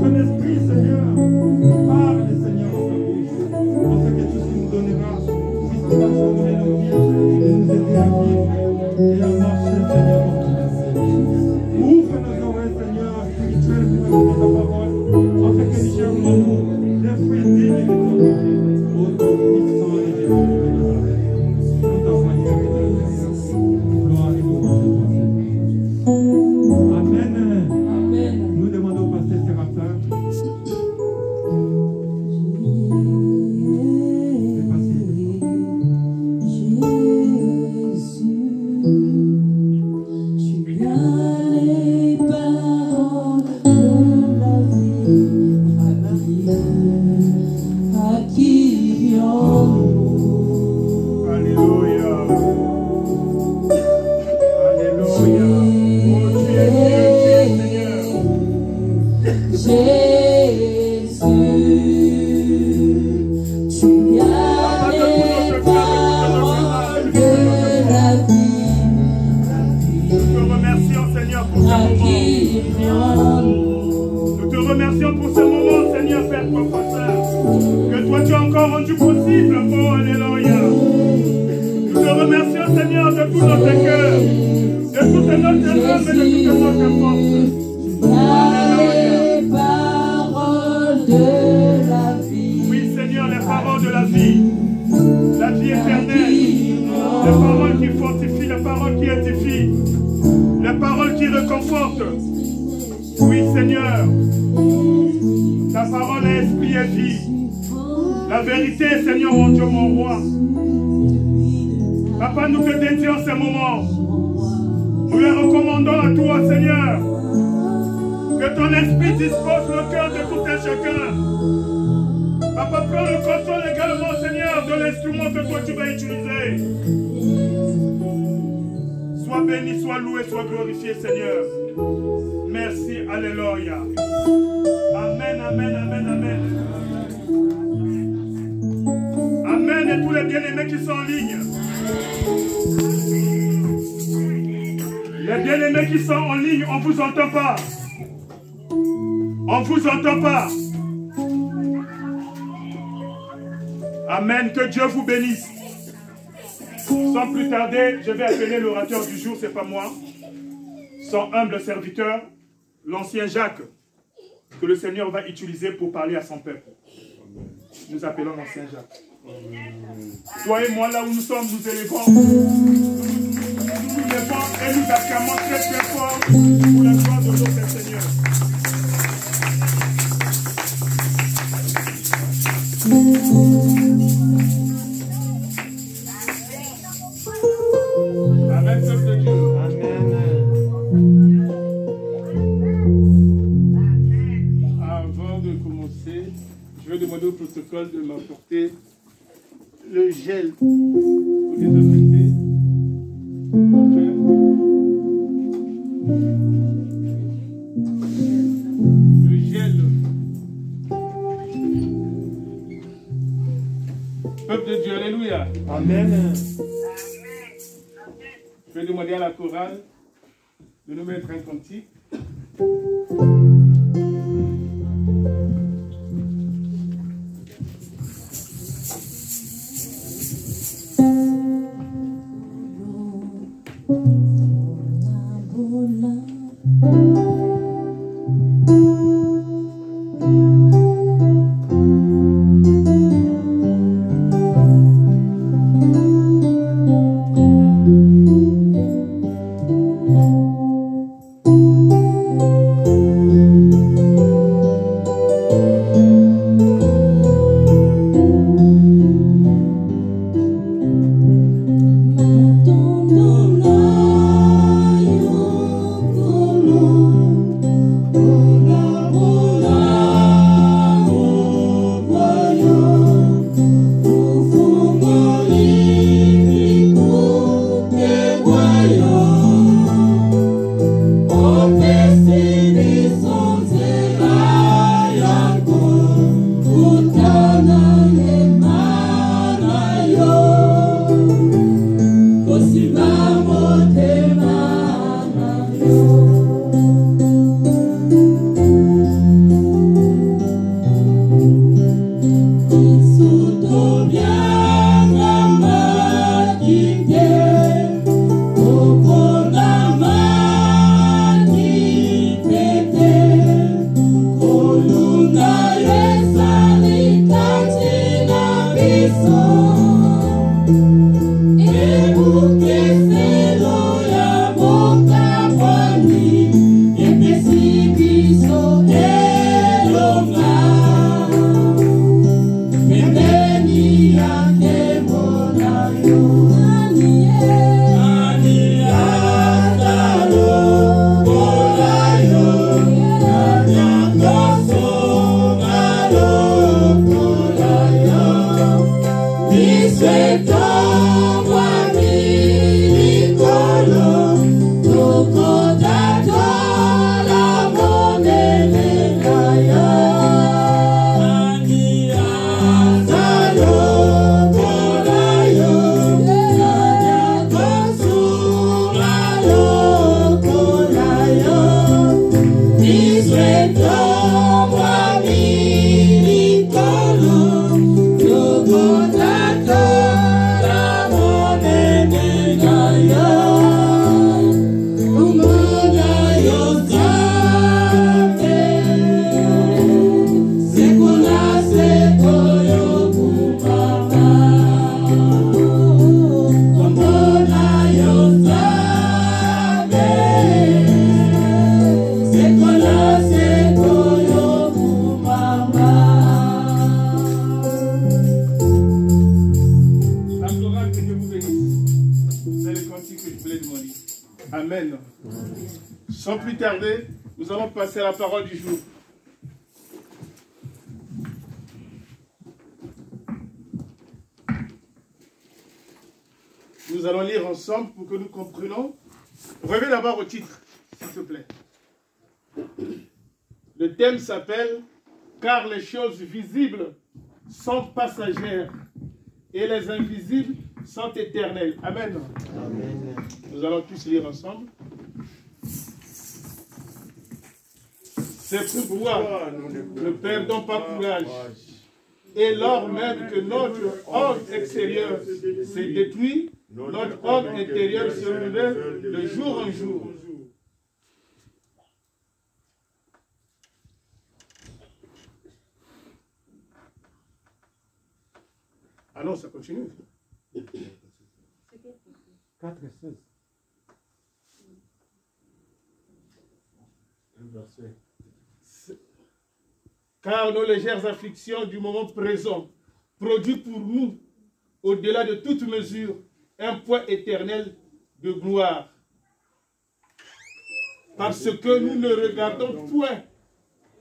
Ton esprit, Seigneur, notre pasteur, que toi tu as encore rendu possible. Oh, alléluia. Nous te remercions, Seigneur, de tout notre cœur, de toute notre âme et de toute notre force. Les paroles de la vie. Oui, Seigneur, les paroles de la vie éternelle, les paroles qui fortifient, les paroles qui édifient, les paroles qui réconfortent. Oui, Seigneur, ta parole est esprit et vie. La vérité, Seigneur, mon Dieu, mon roi. Papa, nous te dédions ces moments. Nous les recommandons à toi, Seigneur. Que ton esprit dispose le cœur de tout un chacun. Papa, prends le contrôle également, Seigneur, de l'instrument que toi tu vas utiliser. Sois béni, sois loué, sois glorifié, Seigneur. Merci, alléluia. Amen, amen, amen, amen. Amen, et tous les bien-aimés qui sont en ligne. Les bien-aimés qui sont en ligne, on ne vous entend pas. On ne vous entend pas. Amen, que Dieu vous bénisse. Sans plus tarder, je vais appeler l'orateur du jour, c'est pas moi. Son humble serviteur, l'ancien Jacques, que le Seigneur va utiliser pour parler à son peuple. Nous appelons l'ancien Jacques. Toi et moi, là où nous sommes, nous élevons. Nous élevons et nous acclamons très très fort pour la gloire de notre Seigneur. Amen, peuple de Dieu. Amen. Avant de commencer, je vais demander au protocole de m'apporter le gel pour désinfecter. Le gel. Peuple de Dieu, alléluia. Amen. Je vais demander à la chorale de nous mettre un cantique. C'est toi, moi, aussi que je voulais demander. Amen. Sans plus tarder, nous allons passer à la parole du jour. Nous allons lire ensemble pour que nous comprenions. Revenez d'abord au titre, s'il te plaît. Le thème s'appelle « Car les choses visibles sont passagères et les invisibles sont éternelles. » Amen. Amen. Nous allons tous lire ensemble. C'est pourquoi ne perdons pas courage. Et lors même que notre homme extérieur s'est détruit, notre homme intérieur se renouvelle de jour en jour. Ah non, ça continue. 4 et 16. Car nos légères afflictions du moment présent produisent pour nous, au-delà de toute mesure, un poids éternel de gloire. Parce que nous ne regardons point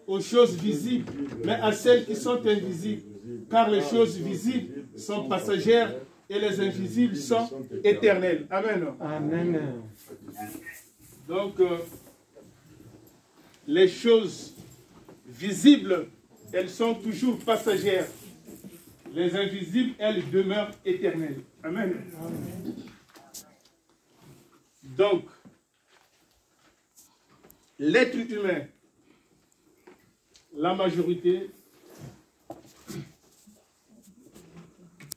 aux choses visibles, mais à celles qui sont invisibles. Car les choses visibles sont passagères et les invisibles sont éternelles. Amen. Amen. Donc, les choses visibles, elles sont toujours passagères. Les invisibles, elles demeurent éternelles. Amen. Amen. Donc, l'être humain, la majorité,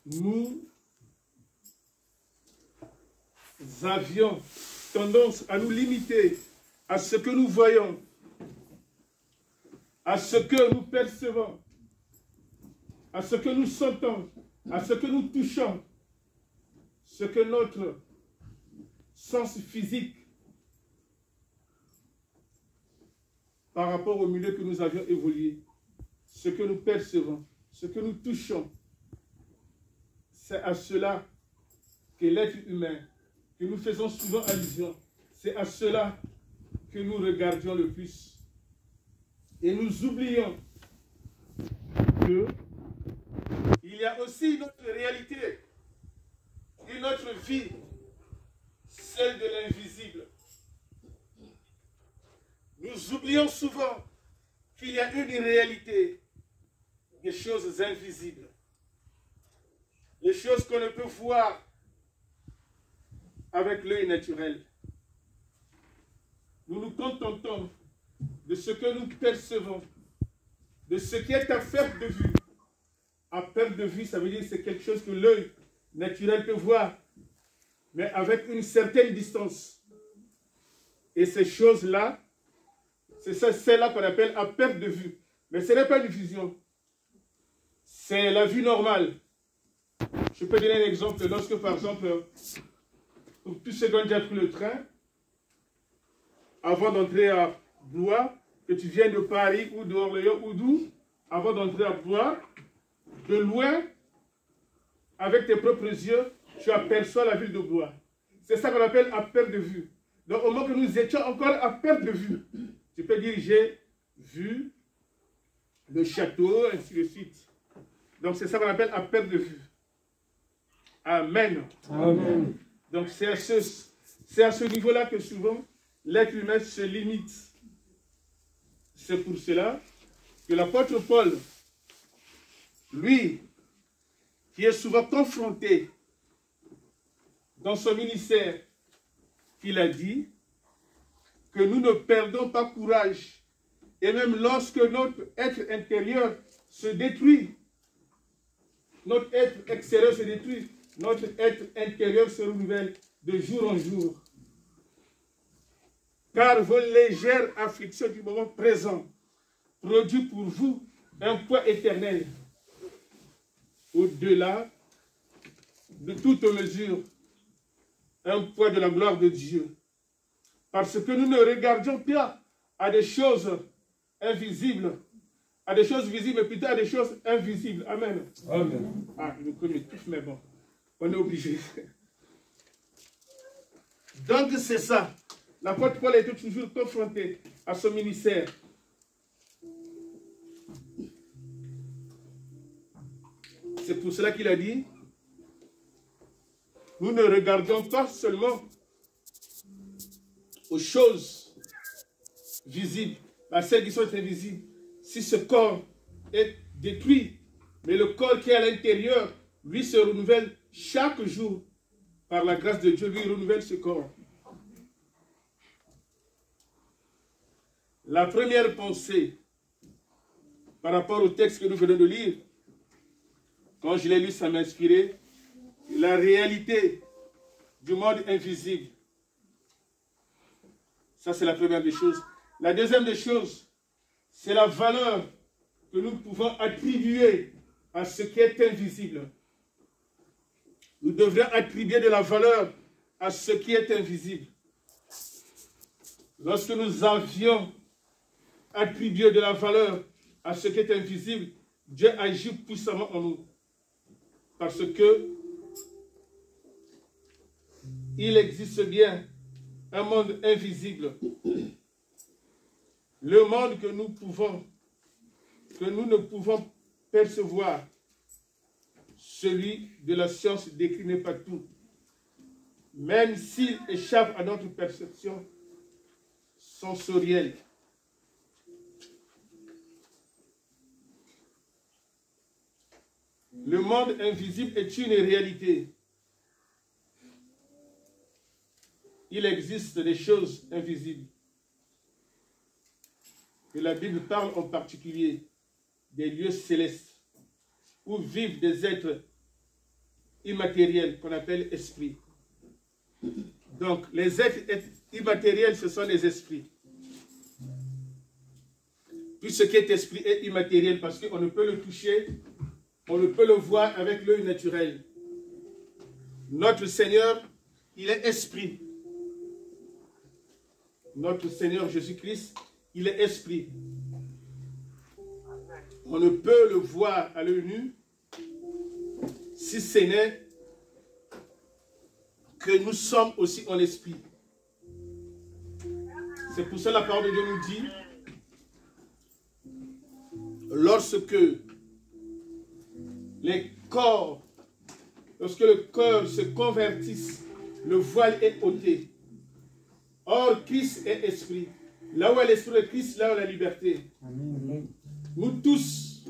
nous avions tendance à nous limiter à ce que nous voyons, à ce que nous percevons, à ce que nous sentons, à ce que nous touchons, ce que notre sens physique par rapport au milieu que nous avions évolué, ce que nous percevons, ce que nous touchons, c'est à cela que l'être humain, que nous faisons souvent allusion, c'est à cela que nous regardions le plus. Et nous oublions que il y a aussi une autre réalité, une autre vie, celle de l'invisible. Nous oublions souvent qu'il y a une réalité des choses invisibles. Les choses qu'on ne peut voir avec l'œil naturel. Nous nous contentons de ce que nous percevons, de ce qui est à perte de vue. À perte de vue, ça veut dire que c'est quelque chose que l'œil naturel peut voir, mais avec une certaine distance. Et ces choses-là, c'est celle-là qu'on appelle à perte de vue. Mais ce n'est pas une vision. C'est la vue normale. Je peux donner un exemple. Lorsque, par exemple, pour tous ceux qui ont déjà pris le train, avant d'entrer à Blois, que tu viens de Paris ou d'Orléans ou d'où, avant d'entrer à Blois, de loin, avec tes propres yeux, tu aperçois la ville de Blois. C'est ça qu'on appelle à perte de vue. Donc, au moment que nous étions encore à perte de vue, tu peux dire j'ai vu le château, ainsi de suite. Donc, c'est ça qu'on appelle à perte de vue. Amen. Amen. Donc, c'est à ce niveau-là que souvent l'être humain se limite. C'est pour cela que l'apôtre Paul, lui, qui est souvent confronté dans son ministère, il a dit que nous ne perdons pas courage. Et même lorsque notre être intérieur se détruit, notre être extérieur se détruit, notre être intérieur se renouvelle de jour en jour. Car vos légères afflictions du moment présent produisent pour vous un poids éternel, au-delà de toute mesure, un poids de la gloire de Dieu. Parce que nous ne regardions pas à des choses invisibles, à des choses visibles, mais plutôt à des choses invisibles. Amen. Amen. Ah, je me connais tous, mais bon, on est obligé. Donc c'est ça. L'apôtre Paul était toujours confronté à son ministère. C'est pour cela qu'il a dit, nous ne regardons pas seulement aux choses visibles, à celles qui sont invisibles. Si ce corps est détruit, mais le corps qui est à l'intérieur, lui se renouvelle chaque jour. Par la grâce de Dieu, lui renouvelle ce corps. La première pensée par rapport au texte que nous venons de lire, quand je l'ai lu, ça m'a inspiré. La réalité du monde invisible. Ça, c'est la première des choses. La deuxième des choses, c'est la valeur que nous pouvons attribuer à ce qui est invisible. Nous devrions attribuer de la valeur à ce qui est invisible. Lorsque nous avions attribué de la valeur à ce qui est invisible, Dieu agit puissamment en nous. Parce que il existe bien un monde invisible. Le monde que nous ne pouvons percevoir. Celui de la science décrit n'est pas tout. Même s'il échappe à notre perception sensorielle. Le monde invisible est une réalité. Il existe des choses invisibles. Et la Bible parle en particulier des lieux célestes où vivent des êtres immatériels qu'on appelle esprits. Donc, les êtres immatériels, ce sont les esprits. Tout ce qui est esprit est immatériel parce qu'on ne peut le toucher, on ne peut le voir avec l'œil naturel. Notre Seigneur, il est esprit. Notre Seigneur Jésus-Christ, il est esprit. On ne peut le voir à l'œil nu si ce n'est que nous sommes aussi en esprit. C'est pour ça que la parole de Dieu nous dit, lorsque le corps se convertisse, le voile est ôté. Or, Christ est esprit. Là où est l'esprit de Christ, là où est la liberté. Amen. Nous tous,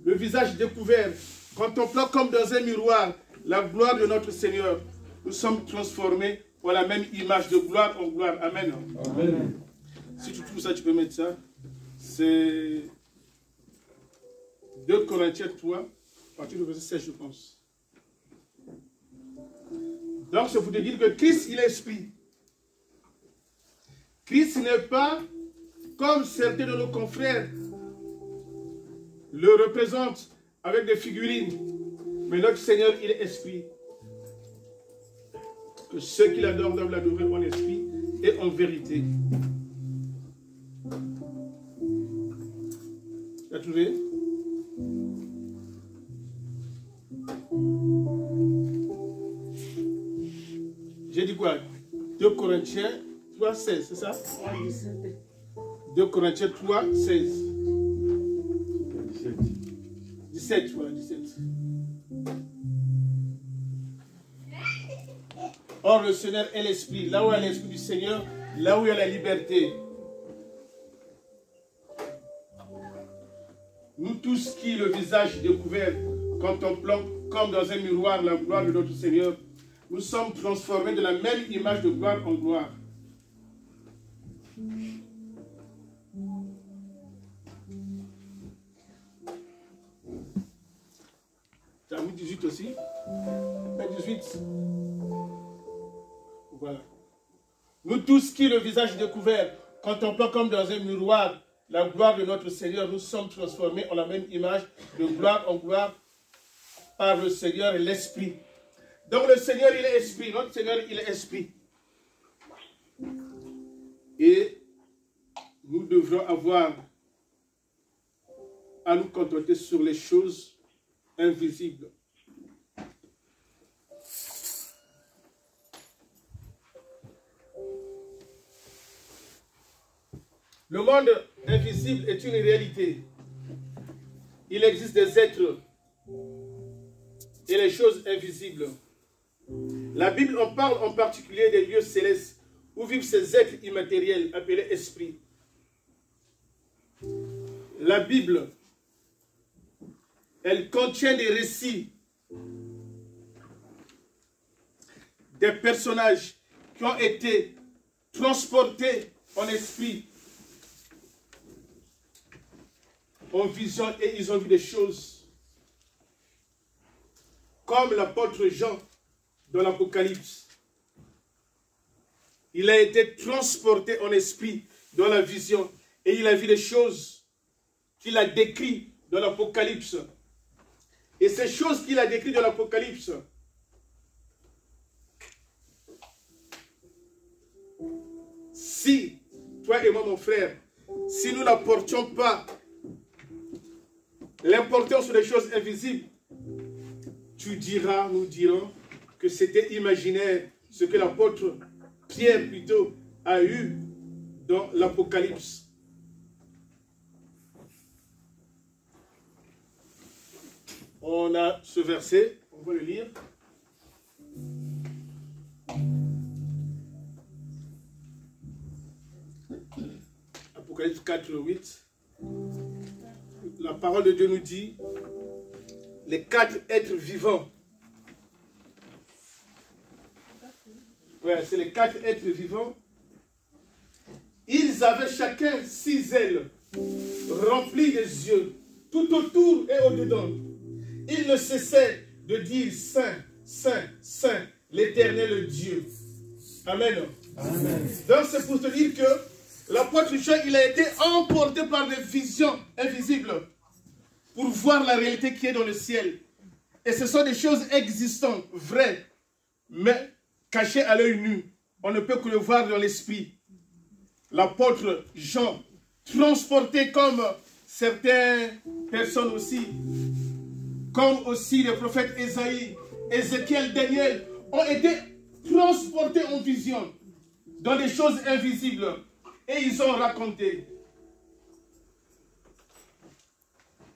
le visage découvert, contemplant comme dans un miroir la gloire de notre Seigneur, nous sommes transformés pour la même image de gloire en gloire. Amen. Amen. Si tu trouves ça, tu peux mettre ça. C'est 2 Corinthiens 3, à partir du verset 16, je pense. Donc, je voudrais dire que Christ, il est esprit. Christ n'est pas comme certains de nos confrères le représentent avec des figurines. Mais notre Seigneur, il est esprit. Que ceux qui l'adorent doivent l'adorer en esprit et en vérité. Tu as trouvé? J'ai dit quoi? 2 Corinthiens 3, 16, c'est ça? 2 Corinthiens 3, 16. 17, voilà, 17. Or, le Seigneur est l'Esprit. Là où est l'Esprit du Seigneur, là où il y a la liberté. Nous tous qui, le visage découvert, contemplant comme dans un miroir la gloire de notre Seigneur, nous sommes transformés de la même image de gloire en gloire. Tu as mis 18 aussi? 18. Voilà. Nous tous qui, le visage découvert, contemplant comme dans un miroir la gloire de notre Seigneur, nous sommes transformés en la même image de gloire en gloire par le Seigneur et l'Esprit. Donc le Seigneur, il est esprit. Notre Seigneur, il est esprit. Et nous devrons avoir à nous contenter sur les choses invisibles. Le monde invisible est une réalité. Il existe des êtres et les choses invisibles. La Bible en parle en particulier des lieux célestes où vivent ces êtres immatériels appelés esprits. La Bible, elle contient des récits, des personnages qui ont été transportés en esprit, en vision, et ils ont vu des choses. Comme l'apôtre Jean dans l'Apocalypse. Il a été transporté en esprit dans la vision et il a vu des choses qu'il a décrites dans l'Apocalypse. Et ces choses qu'il a décrites dans l'Apocalypse, si, toi et moi mon frère, si nous n'apportions pas l'importance des choses invisibles, tu diras, nous dirons, que c'était imaginaire, ce que l'apôtre Pierre plutôt a eu dans l'Apocalypse. On a ce verset, on va le lire. Apocalypse 4, 8. La parole de Dieu nous dit, les 4 êtres vivants. Ouais, c'est les 4 êtres vivants. Ils avaient chacun 6 ailes, remplies des yeux, tout autour et au-dedans. Ils ne cessaient de dire Saint, Saint, Saint, l'Éternel Dieu. Amen. Amen. Donc c'est pour te dire que l'apôtre Jean, il a été emporté par des visions invisibles pour voir la réalité qui est dans le ciel. Et ce sont des choses existantes, vraies, mais cachées à l'œil nu. On ne peut que le voir dans l'esprit. L'apôtre Jean, transporté comme certaines personnes aussi, comme aussi les prophètes Ésaïe, Ézéchiel, Daniel, ont été transportés en vision dans des choses invisibles. Et ils ont raconté.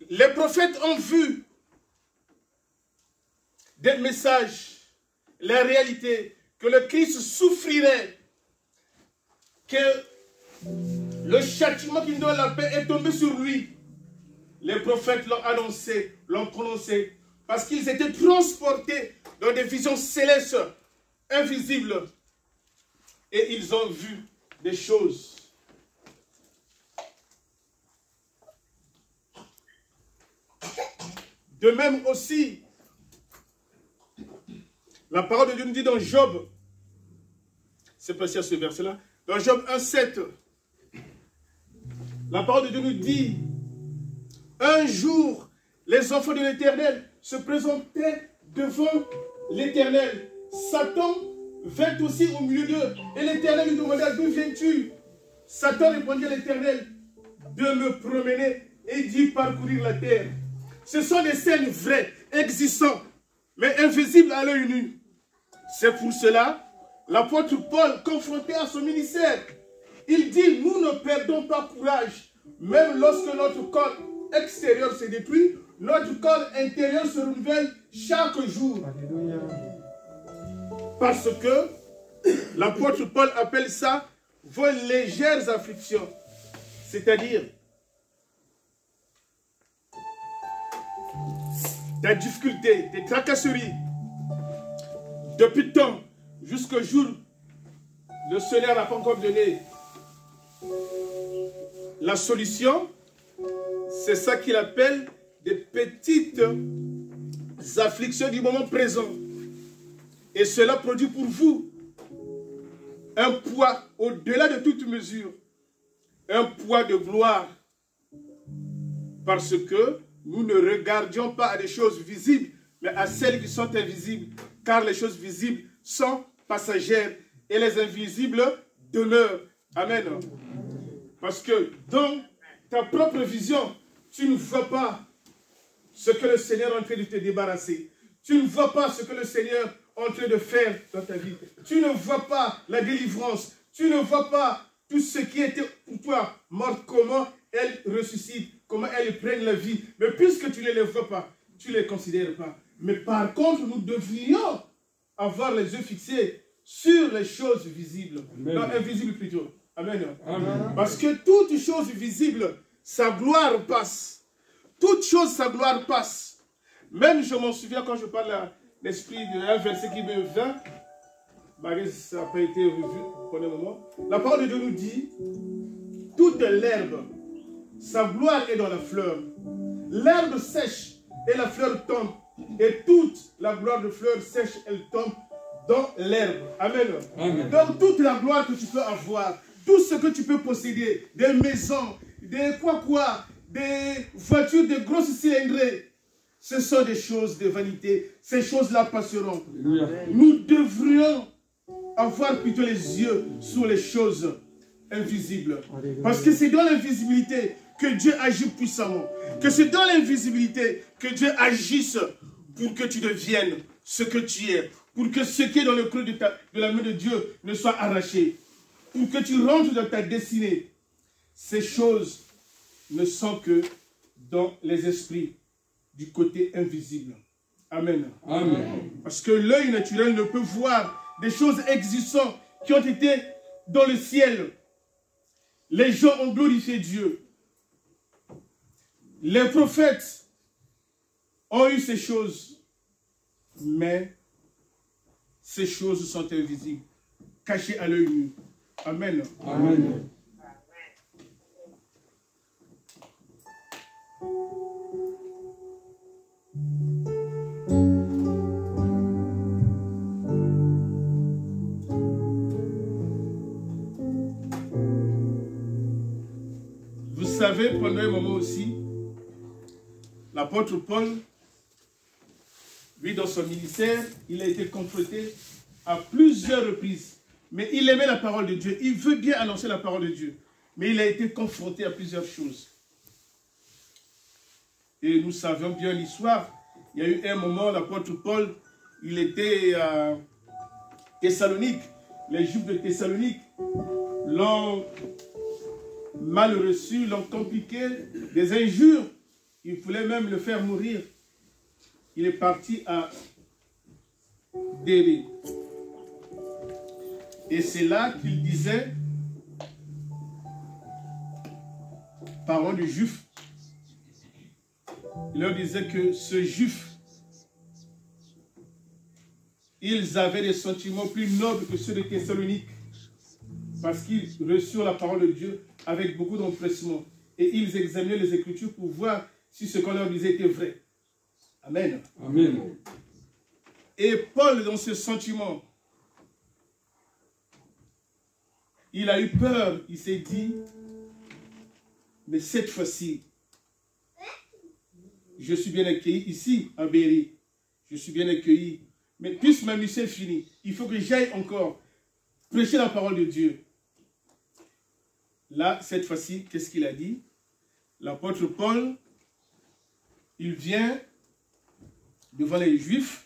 Les prophètes ont vu des messages, la réalité, que le Christ souffrirait, que le châtiment qui nous donne la paix est tombé sur lui. Les prophètes l'ont annoncé, l'ont prononcé, parce qu'ils étaient transportés dans des visions célestes, invisibles, et ils ont vu des choses. De même aussi, la parole de Dieu nous dit dans Job, c'est précis à ce verset-là, dans Job 1,7, la parole de Dieu nous dit, un jour, les enfants de l'Éternel se présentaient devant l'Éternel. Satan vint aussi au milieu d'eux, et l'Éternel lui demanda, d'où viens-tu? Satan répondit à l'Éternel, de me promener et d'y parcourir la terre. Ce sont des scènes vraies, existantes, mais invisibles à l'œil nu. C'est pour cela, l'apôtre Paul, confronté à son ministère, il dit, nous ne perdons pas courage, même lorsque notre corps extérieur se détruit, notre corps intérieur se renouvelle chaque jour. Alléluia. Parce que l'apôtre Paul appelle ça vos légères afflictions, c'est-à-dire des difficultés, des tracasseries, depuis temps jusqu'au jour le Seigneur n'a pas encore donné la solution. C'est ça qu'il appelle des petites afflictions du moment présent. Et cela produit pour vous un poids au-delà de toute mesure, un poids de gloire, parce que nous ne regardions pas à des choses visibles, mais à celles qui sont invisibles, car les choses visibles sont passagères et les invisibles demeurent. Amen. Parce que dans ta propre vision, tu ne vois pas ce que le Seigneur est en train de te débarrasser. Tu ne vois pas ce que le Seigneur est en train de faire dans ta vie. Tu ne vois pas la délivrance. Tu ne vois pas tout ce qui était pour toi mort, comment elles ressuscitent, comment elles prennent la vie. Mais puisque tu ne les vois pas, tu ne les considères pas. Mais par contre, nous devrions avoir les yeux fixés sur les choses visibles. Amen. Non, invisibles plutôt. Amen. Amen. Parce que toute chose visible, sa gloire passe. Toute chose, sa gloire passe. Même je m'en souviens quand je parle à l'esprit d'un verset qui me vint. Ça n'a pas été revu pour le moment. La parole de Dieu nous dit, toute l'herbe, sa gloire est dans la fleur. L'herbe sèche et la fleur tombe. Et toute la gloire de fleur sèche, elle tombe dans l'herbe. Amen. Amen. Donc toute la gloire que tu peux avoir, tout ce que tu peux posséder, des maisons, des quoi, des voitures, des grosses cylindrées, ce sont des choses de vanité. Ces choses-là passeront. Alléluia. Nous devrions avoir plutôt les yeux sur les choses invisibles. Parce que c'est dans l'invisibilité que Dieu agit puissamment. Que c'est dans l'invisibilité que Dieu agisse pour que tu deviennes ce que tu es. Pour que ce qui est dans le creux de la main de Dieu ne soit arraché. Pour que tu rentres dans ta destinée. Ces choses ne sont que dans les esprits du côté invisible. Amen. Amen. Parce que l'œil naturel ne peut voir des choses existantes qui ont été dans le ciel. Les gens ont glorifié Dieu. Les prophètes ont eu ces choses. Mais ces choses sont invisibles, cachées à l'œil nu. Amen. Amen. Vous savez, pendant un moment aussi, l'apôtre Paul, lui, dans son ministère, il a été confronté à plusieurs reprises. Mais il aimait la parole de Dieu. Il veut bien annoncer la parole de Dieu. Mais il a été confronté à plusieurs choses. Et nous savons bien l'histoire. Il y a eu un moment, l'apôtre Paul, il était à Thessalonique. Les Juifs de Thessalonique l'ont mal reçu, l'ont compliqué, des injures. Il voulait même le faire mourir. Il est parti à Déré. Et c'est là qu'il disait, parlant du juif, il leur disait que ce juif, ils avaient des sentiments plus nobles que ceux de Thessalonique, parce qu'ils reçurent la parole de Dieu avec beaucoup d'empressement. Et ils examinaient les Écritures pour voir si ce qu'on leur disait était vrai. Amen. Amen. Et Paul, dans ce sentiment, il a eu peur. Il s'est dit, mais cette fois-ci, je suis bien accueilli ici, à Béry. Je suis bien accueilli. Mais puisque ma mission est finie, il faut que j'aille encore prêcher la parole de Dieu. Là, cette fois-ci, qu'est-ce qu'il a dit? L'apôtre Paul, il vient devant les Juifs.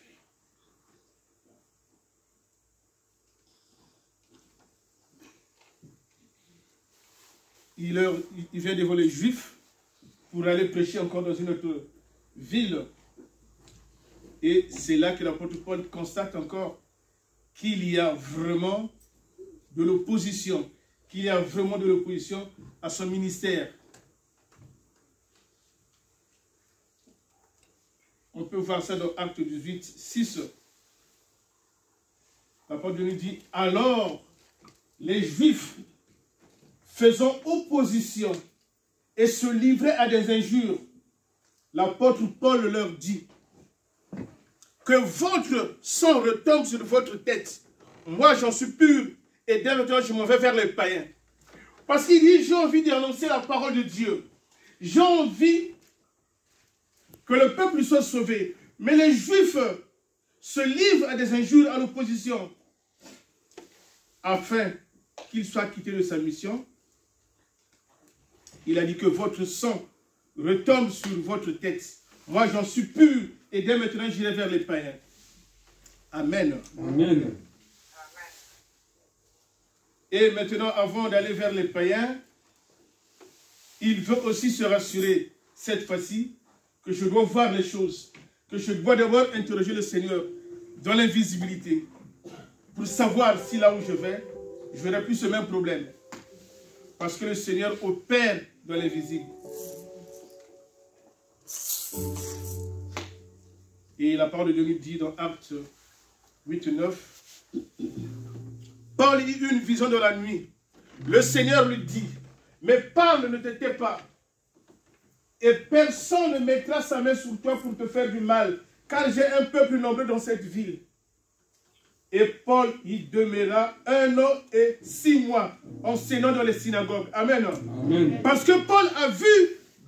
Il vient devant les Juifs pour aller prêcher encore dans une autre ville. Et c'est là que l'apôtre Paul constate encore qu'il y a vraiment de l'opposition, qu'il y a vraiment de l'opposition à son ministère. On peut voir ça dans Actes 18, 6. L'apôtre nous dit, alors les Juifs faisant opposition et se livraient à des injures, l'apôtre Paul leur dit, que votre sang retombe sur votre tête. Moi, j'en suis pur. Et dès maintenant, je m'en vais vers les païens. Parce qu'il dit, j'ai envie d'annoncer la parole de Dieu. J'ai envie que le peuple soit sauvé. Mais les Juifs se livrent à des injures, à l'opposition. Afin qu'il soit quitté de sa mission, il a dit que votre sang retombe sur votre tête. Moi, j'en suis pur. Et dès maintenant, j'irai vers les païens. Amen. Amen. Et maintenant, avant d'aller vers les païens, il veut aussi se rassurer, cette fois-ci, que je dois voir les choses, que je dois d'abord interroger le Seigneur dans l'invisibilité, pour savoir si là où je vais, je n'aurai plus ce même problème. Parce que le Seigneur opère dans l'invisible. Et la parole de Dieu dit dans Actes 8-9, Paul eut une vision dans la nuit. Le Seigneur lui dit, mais parle, ne te tais pas. Et personne ne mettra sa main sur toi pour te faire du mal, car j'ai un peuple nombreux dans cette ville. Et Paul y demeura 1 an et 6 mois, enseignant dans les synagogues. Amen. Amen. Parce que Paul a vu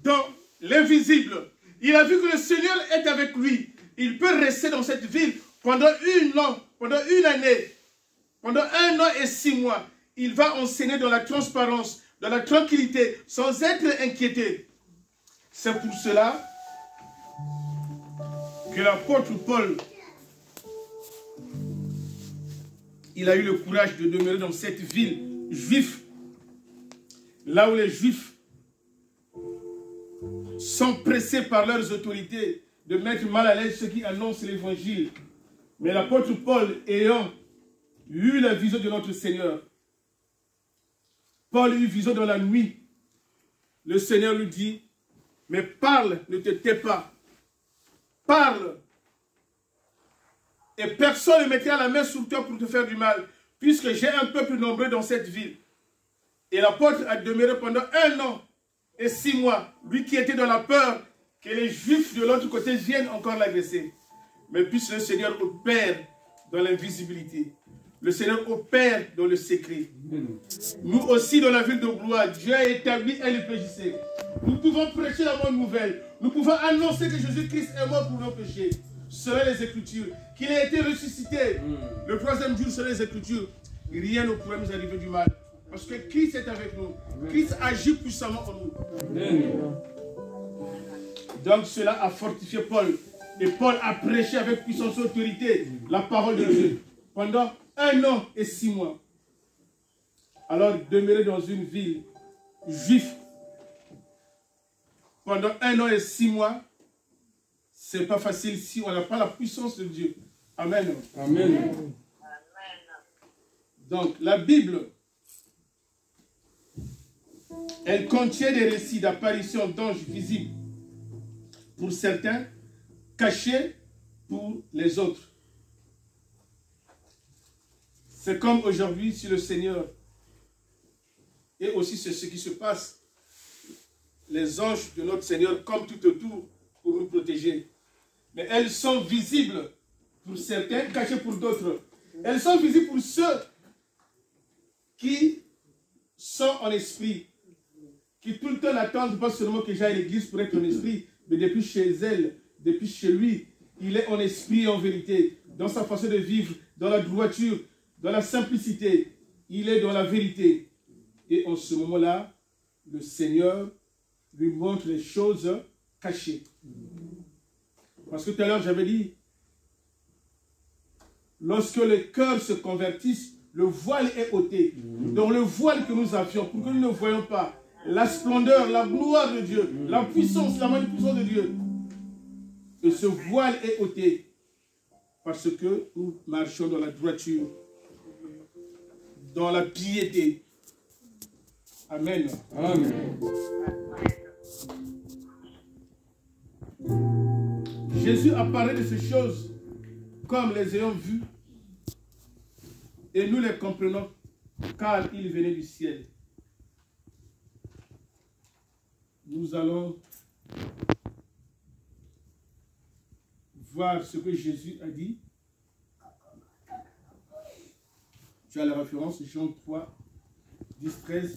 dans l'invisible, il a vu que le Seigneur est avec lui. Il peut rester dans cette ville pendant une année, pendant 1 an et 6 mois. Il va enseigner dans la transparence, dans la tranquillité, sans être inquiété. C'est pour cela que l'apôtre Paul, il a eu le courage de demeurer dans cette ville juive, là où les Juifs sont pressés par leurs autorités de mettre mal à l'aise ceux qui annoncent l'évangile. Mais l'apôtre Paul, ayant eu la vision de notre Seigneur, Paul eut vision dans la nuit. Le Seigneur lui dit, mais parle, ne te tais pas. Parle. Et personne ne mettra la main sur toi pour te faire du mal, puisque j'ai un peuple nombreux dans cette ville. Et l'apôtre a demeuré pendant 1 an et 6 mois, lui qui était dans la peur que les Juifs de l'autre côté viennent encore l'agresser. Mais puisque le Seigneur opère dans l'invisibilité, le Seigneur opère dans le secret. Nous aussi, dans la ville de Blois, Dieu a établi un LPJC. Nous pouvons prêcher la bonne nouvelle. Nous pouvons annoncer que Jésus-Christ est mort pour nos péchés. Selon les Écritures, qu'il a été ressuscité. Le 3e jour, selon les Écritures, rien ne pourrait nous arriver du mal. Parce que Christ est avec nous. Christ agit puissamment en nous. Donc cela a fortifié Paul. Et Paul a prêché avec puissance et autorité la parole de Dieu pendant 1 an et 6 mois. Alors demeurer dans une ville juive pendant 1 an et 6 mois, c'est pas facile si on n'a pas la puissance de Dieu. Amen. Amen. Donc la Bible, elle contient des récits d'apparitions d'anges visibles pour certains, cachés pour les autres. C'est comme aujourd'hui si le Seigneur, et aussi c'est ce qui se passe, les anges de notre Seigneur comme tout autour pour nous protéger. Mais elles sont visibles pour certains, cachées pour d'autres. Elles sont visibles pour ceux qui sont en esprit, qui tout le temps n'attendent pas seulement que j'aille à l'église pour être en esprit, mais depuis chez elle, depuis chez lui, il est en esprit et en vérité, dans sa façon de vivre, dans la droiture, dans la simplicité, il est dans la vérité. Et en ce moment-là, le Seigneur lui montre les choses cachées. Parce que tout à l'heure, j'avais dit, lorsque les cœurs se convertissent, le voile est ôté. Donc le voile que nous avions, pour que nous ne voyions pas la splendeur, la gloire de Dieu, la puissance, la magnificence de Dieu. Et ce voile est ôté parce que nous marchons dans la droiture, dans la piété. Amen. Amen. Jésus apparaît de ces choses comme les ayant vues et nous les comprenons car il venait du ciel. Nous allons voir ce que Jésus a dit. Tu as la référence, Jean 3, 10, 13.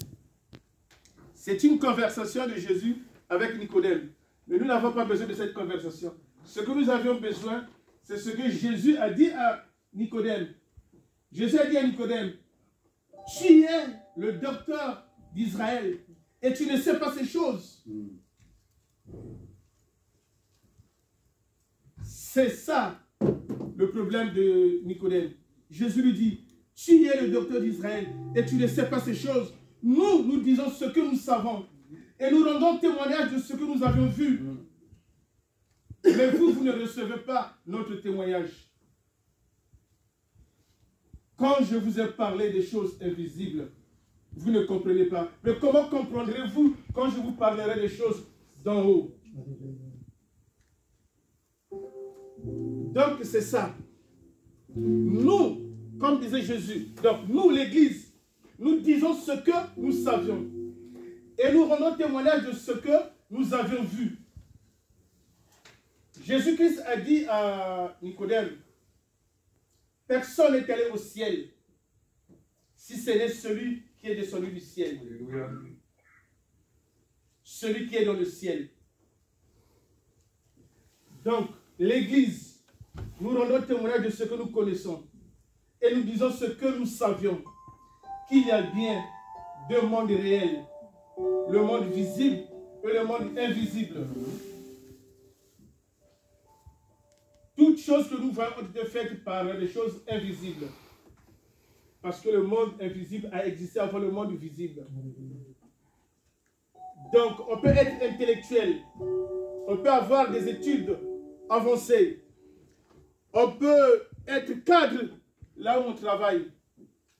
C'est une conversation de Jésus avec Nicodème. Mais nous n'avons pas besoin de cette conversation. Ce que nous avions besoin, c'est ce que Jésus a dit à Nicodème. Jésus a dit à Nicodème, tu es le docteur d'Israël et tu ne sais pas ces choses. C'est ça le problème de Nicodème. Jésus lui dit, Tu es le docteur d'Israël et tu ne sais pas ces choses. Nous, nous disons ce que nous savons. Et nous rendons témoignage de ce que nous avions vu. Mais vous, vous ne recevez pas notre témoignage. Quand je vous ai parlé des choses invisibles, vous ne comprenez pas. Mais comment comprendrez-vous quand je vous parlerai des choses d'en haut? Donc c'est ça. Nous, comme disait Jésus, donc nous, l'Église, nous disons ce que nous savions. Et nous rendons témoignage de ce que nous avions vu. Jésus-Christ a dit à Nicodème, personne n'est allé au ciel si ce n'est celui qui est descendu du ciel. Alléluia. Celui qui est dans le ciel. Donc, l'Église, nous rendons témoignage de ce que nous connaissons. Et nous disons ce que nous savions. Qu'il y a bien deux mondes réels. Le monde visible et le monde invisible. Toutes choses que nous voyons ont été faites par des choses invisibles. Parce que le monde invisible a existé avant le monde visible. Donc, on peut être intellectuel. On peut avoir des études avancées. On peut être cadre là où on travaille.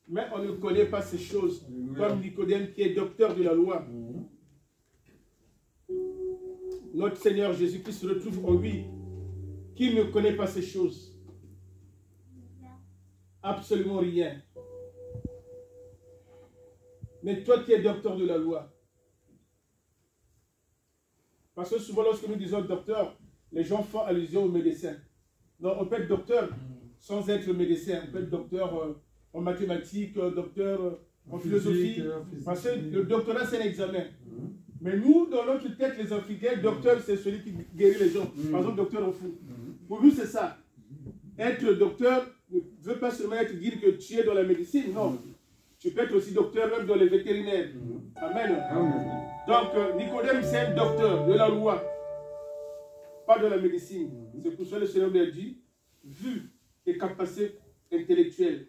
Mais on ne connaît pas ces choses. Comme Nicodème qui est docteur de la loi. Notre Seigneur Jésus-Christ se retrouve en lui. Qui ne connaît pas ces choses? Absolument rien. Mais toi qui es docteur de la loi. Parce que souvent lorsque nous disons docteur, les gens font allusion au médecin. Non, on peut être docteur sans être médecin. On peut être docteur en mathématiques, docteur en philosophie. Parce que le doctorat c'est un examen. Mais nous, dans notre tête, les Africains, docteur c'est celui qui guérit les gens. Par exemple, docteur en fou. Pour nous, c'est ça. Être docteur ne veut pas seulement dire que tu es dans la médecine, non. Tu peux être aussi docteur même dans les vétérinaires. Amen. Donc, Nicodème, c'est un docteur de la loi, pas de la médecine. C'est pour ça que le Seigneur lui a dit, vu tes capacités intellectuelles,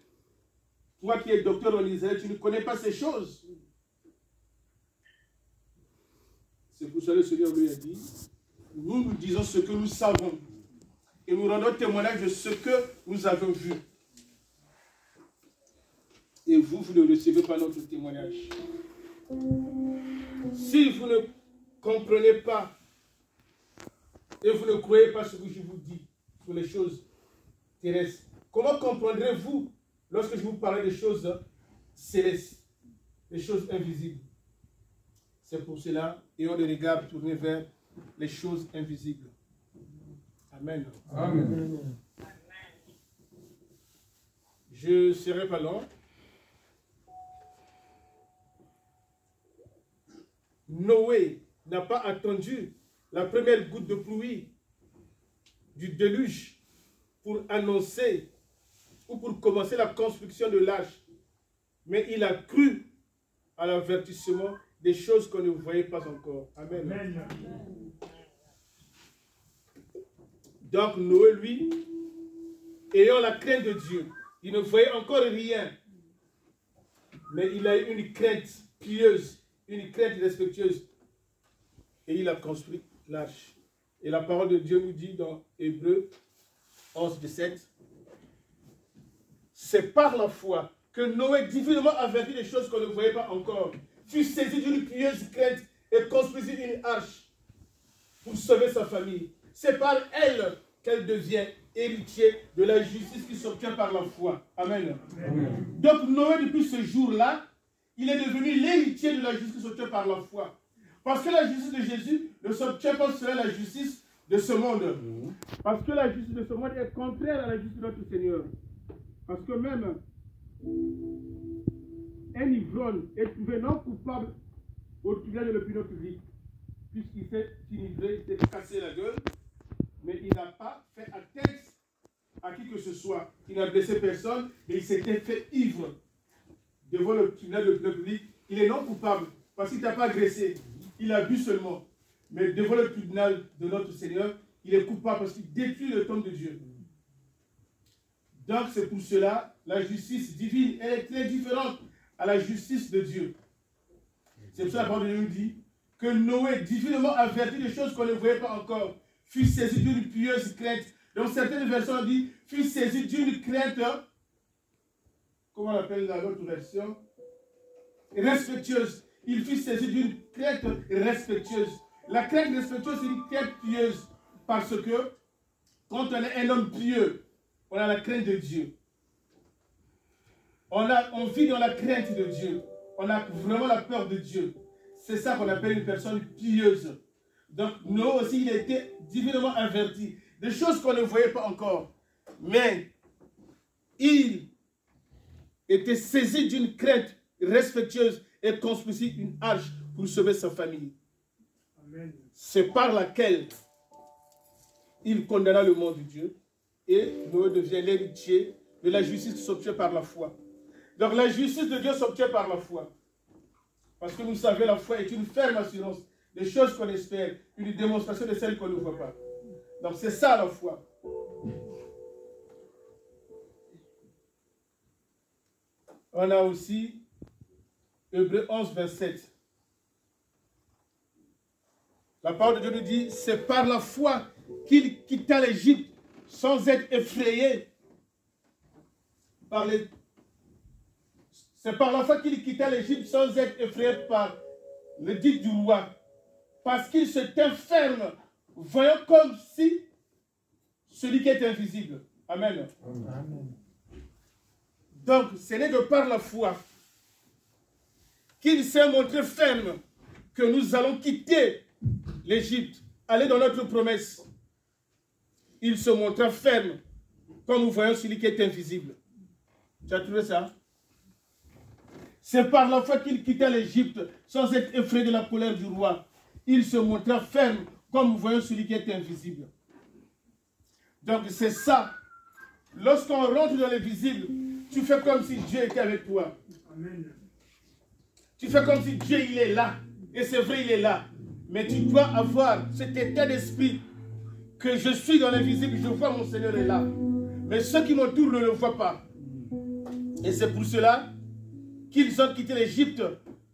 toi qui es docteur en Israël, tu ne connais pas ces choses. C'est pour ça que le Seigneur lui a dit, nous nous disons ce que nous savons. Et nous rendons témoignage de ce que nous avons vu. Et vous, vous ne recevez pas notre témoignage. Si vous ne comprenez pas et vous ne croyez pas ce que je vous dis sur les choses terrestres, comment comprendrez-vous lorsque je vous parle des choses célestes, des choses invisibles? C'est pour cela, ayons le regard tourné vers les choses invisibles. Amen. Amen. Je ne serai pas long. Noé n'a pas attendu la première goutte de pluie du déluge pour annoncer ou pour commencer la construction de l'arche. Mais il a cru à l'avertissement des choses qu'on ne voyait pas encore. Amen. Amen. Donc Noé, lui, ayant la crainte de Dieu, il ne voyait encore rien. Mais il a eu une crainte pieuse, une crainte respectueuse. Et il a construit l'arche. Et la parole de Dieu nous dit dans Hébreux 11, 17, c'est par la foi que Noé, divinement averti des choses qu'on ne voyait pas encore, fut saisi d'une pieuse crainte et construisit une arche pour sauver sa famille. C'est par elle qu'elle devient héritier de la justice qui s'obtient par la foi. Amen. Amen. Donc Noé, depuis ce jour-là, il est devenu l'héritier de la justice qui s'obtient par la foi. Parce que la justice de Jésus ne s'obtient pas selon la justice de ce monde. Parce que la justice de ce monde est contraire à la justice de notre Seigneur. Parce que même un ivrogne est trouvé non coupable au tribunal de l'opinion publique. Puisqu'il s'est enivré, il s'est cassé la gueule, mais il n'a pas fait atteinte à qui que ce soit. Il n'a blessé personne, mais il s'était fait ivre devant le tribunal de l'opinion publique. Il est non coupable parce qu'il n'a pas agressé. Il a bu seulement. Mais devant le tribunal de notre Seigneur, il est coupable parce qu'il détruit le temple de Dieu. Donc c'est pour cela, la justice divine, elle est très différente à la justice de Dieu. C'est pour ça que la parole de Dieu nous dit que Noé, divinement averti des choses qu'on ne voyait pas encore, fut saisi d'une pieuse crainte. Donc certaines versions disent, fut saisi d'une crainte, comment on appelle dans l'autre version, respectueuse. Il fut saisi d'une crainte respectueuse. La crainte respectueuse, c'est une crainte pieuse. Parce que quand on est un homme pieux, on a la crainte de Dieu. On vit dans la crainte de Dieu. On a vraiment la peur de Dieu. C'est ça qu'on appelle une personne pieuse. Donc, nous aussi, il a été divinement averti. Des choses qu'on ne voyait pas encore. Mais, il était saisi d'une crainte respectueuse et construisit une arche pour sauver sa famille. C'est par laquelle il condamna le monde de Dieu et Noé devient l'héritier de la justice qui s'obtient par la foi. Donc la justice de Dieu s'obtient par la foi. Parce que vous savez, la foi est une ferme assurance des choses qu'on espère, une démonstration de celles qu'on ne voit pas. Donc c'est ça la foi. On a aussi Hébreux 11, 27. La parole de Dieu nous dit, c'est par la foi qu'il quitta l'Égypte sans être effrayé C'est par la foi qu'il quitta l'Égypte sans être effrayé par le dit du roi. Parce qu'il se tint ferme, voyant comme si celui qui est invisible. Amen. Amen. Donc, ce n'est que par la foi qu'il s'est montré ferme que nous allons quitter l'Égypte, aller dans notre promesse. Il se montra ferme, comme nous voyons celui qui est invisible. Tu as trouvé ça? C'est par la foi qu'il quitta l'Égypte, sans être effrayé de la colère du roi. Il se montra ferme, comme nous voyons celui qui est invisible. Donc c'est ça. Lorsqu'on rentre dans l'invisible, tu fais comme si Dieu était avec toi. Amen. Tu fais comme si Dieu, il est là. Et c'est vrai, il est là. Mais tu dois avoir cet état d'esprit que je suis dans l'invisible, je vois mon Seigneur est là. Mais ceux qui m'entourent ne le voient pas. Et c'est pour cela qu'ils ont quitté l'Égypte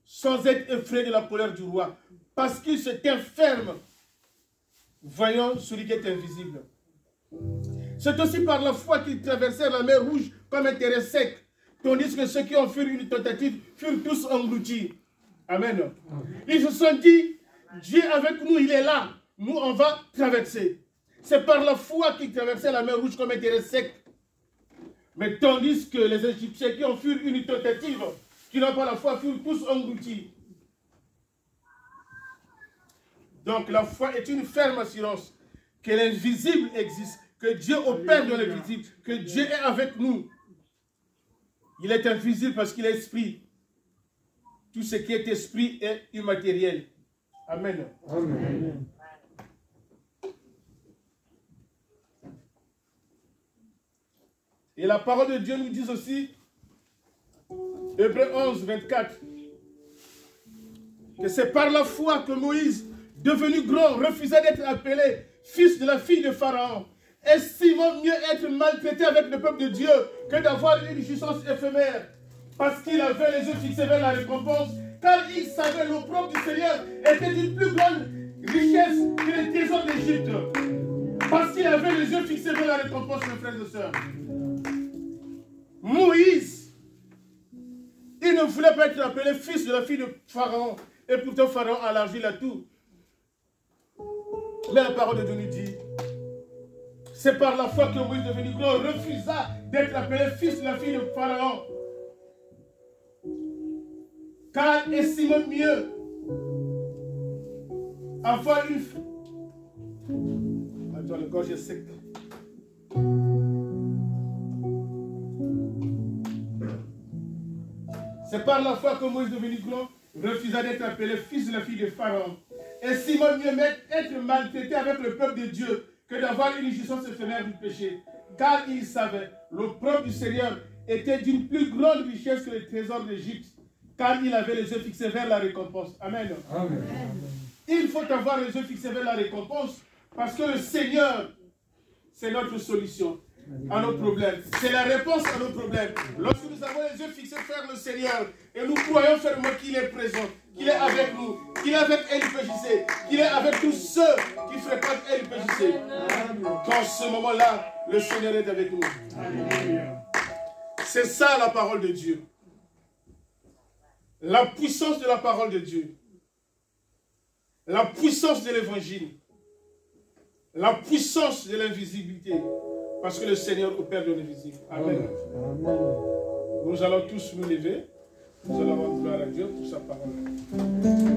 sans être effrayés de la colère du roi. Parce qu'ils se tinrent fermes, voyant celui qui est invisible. C'est aussi par la foi qu'ils traversèrent la mer Rouge comme un terrain sec, tandis que ceux qui ont fait une tentative furent tous engloutis. Amen. Ils se sont dit, Dieu avec nous, il est là. Nous, on va traverser. C'est par la foi qu'ils traversèrent la mer Rouge comme un terrain sec. Mais tandis que les Égyptiens qui ont fait une tentative, qui n'ont pas la foi, furent tous engloutis. Donc la foi est une ferme assurance que l'invisible existe, que Dieu opère dans l'invisible, que Dieu est avec nous. Il est invisible parce qu'il est esprit. Tout ce qui est esprit est immatériel. Amen. Amen. Et la parole de Dieu nous dit aussi, Hébreux 11, 24, que c'est par la foi que Moïse, devenu grand, refusa d'être appelé fils de la fille de Pharaon, estimant mieux être maltraité avec le peuple de Dieu que d'avoir une jouissance éphémère, parce qu'il avait les yeux fixés vers la récompense, car il savait l'opprobre du Seigneur était d'une plus grande richesse que les trésors d'Égypte, parce qu'il avait les yeux fixés vers la récompense, mes frères et sœurs. Moïse, il ne voulait pas être appelé fils de la fille de Pharaon, et pourtant Pharaon a élargi la tour. Mais la parole de Dieu nous dit, c'est par la foi que Moïse, devenu grand, refusa d'être appelé fils de la fille de Pharaon. Car estimant mieux avoir une... Attends, le gorge est sec. C'est par la foi que Moïse, devenu grand, refusa d'être appelé fils de la fille de Pharaon. Estimant mieux être maltraité avec le peuple de Dieu que d'avoir une jouissance éphémère du péché. Car il savait, l'opprobre du Seigneur était d'une plus grande richesse que les trésors d'Égypte. Car il avait les yeux fixés vers la récompense. Amen. Amen. Il faut avoir les yeux fixés vers la récompense parce que le Seigneur, c'est notre solution. à nos problèmes. C'est la réponse à nos problèmes. Lorsque nous avons les yeux fixés vers le Seigneur et nous croyons fermement qu'il est présent, qu'il est avec nous, qu'il est avec LPJC, qu'il est avec tous ceux qui fréquentent LPJC. Qu'en ce moment-là, le Seigneur est avec nous. C'est ça la parole de Dieu. La puissance de la parole de Dieu. La puissance de l'évangile. La puissance de l'invisibilité. Parce que le Seigneur opère de l'invisible. Amen. Nous allons tous nous lever. Nous allons rendre gloire à Dieu pour sa parole.